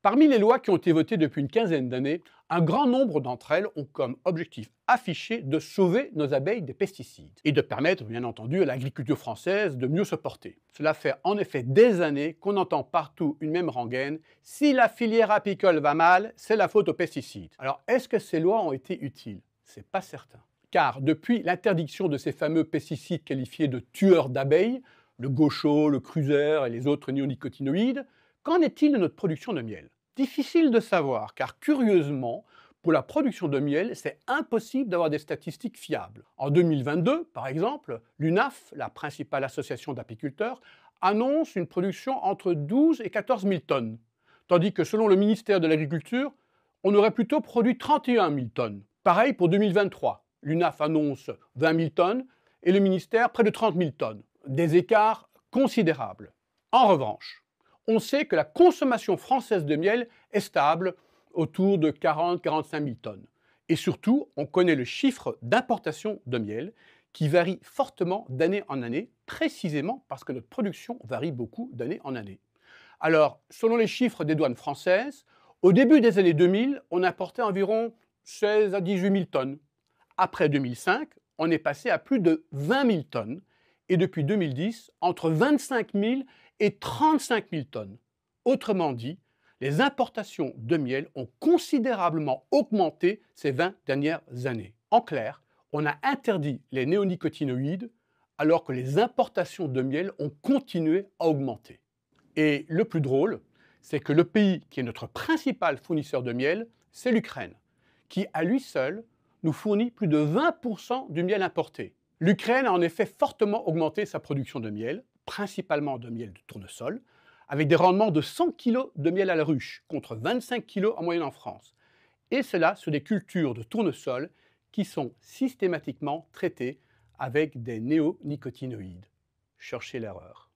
Parmi les lois qui ont été votées depuis une quinzaine d'années, un grand nombre d'entre elles ont comme objectif affiché de sauver nos abeilles des pesticides et de permettre, bien entendu, à l'agriculture française de mieux se porter. Cela fait en effet des années qu'on entend partout une même rengaine: si la filière apicole va mal, c'est la faute aux pesticides. Alors, est-ce que ces lois ont été utiles? C'est pas certain. Car depuis l'interdiction de ces fameux pesticides qualifiés de tueurs d'abeilles, le gaucho, le cruiser et les autres néonicotinoïdes, qu'en est-il de notre production de miel? Difficile de savoir, car curieusement, pour la production de miel, c'est impossible d'avoir des statistiques fiables. En 2022, par exemple, l'UNAF, la principale association d'apiculteurs, annonce une production entre 12 et 14 000 tonnes, tandis que selon le ministère de l'Agriculture, on aurait plutôt produit 31 000 tonnes. Pareil pour 2023, l'UNAF annonce 20 000 tonnes et le ministère près de 30 000 tonnes. Des écarts considérables. En revanche, on sait que la consommation française de miel est stable autour de 40-45 000 tonnes. Et surtout, on connaît le chiffre d'importation de miel qui varie fortement d'année en année, précisément parce que notre production varie beaucoup d'année en année. Alors, selon les chiffres des douanes françaises, au début des années 2000, on importait environ 16 à 18 000 tonnes. Après 2005, on est passé à plus de 20 000 tonnes. Et depuis 2010, entre 25 000 et 35 000 tonnes. Autrement dit, les importations de miel ont considérablement augmenté ces 20 dernières années. En clair, on a interdit les néonicotinoïdes alors que les importations de miel ont continué à augmenter. Et le plus drôle, c'est que le pays qui est notre principal fournisseur de miel, c'est l'Ukraine, qui à lui seul nous fournit plus de 20% du miel importé. L'Ukraine a en effet fortement augmenté sa production de miel, principalement de miel de tournesol, avec des rendements de 100 kg de miel à la ruche, contre 25 kg en moyenne en France. Et cela sur des cultures de tournesol qui sont systématiquement traitées avec des néonicotinoïdes. Cherchez l'erreur.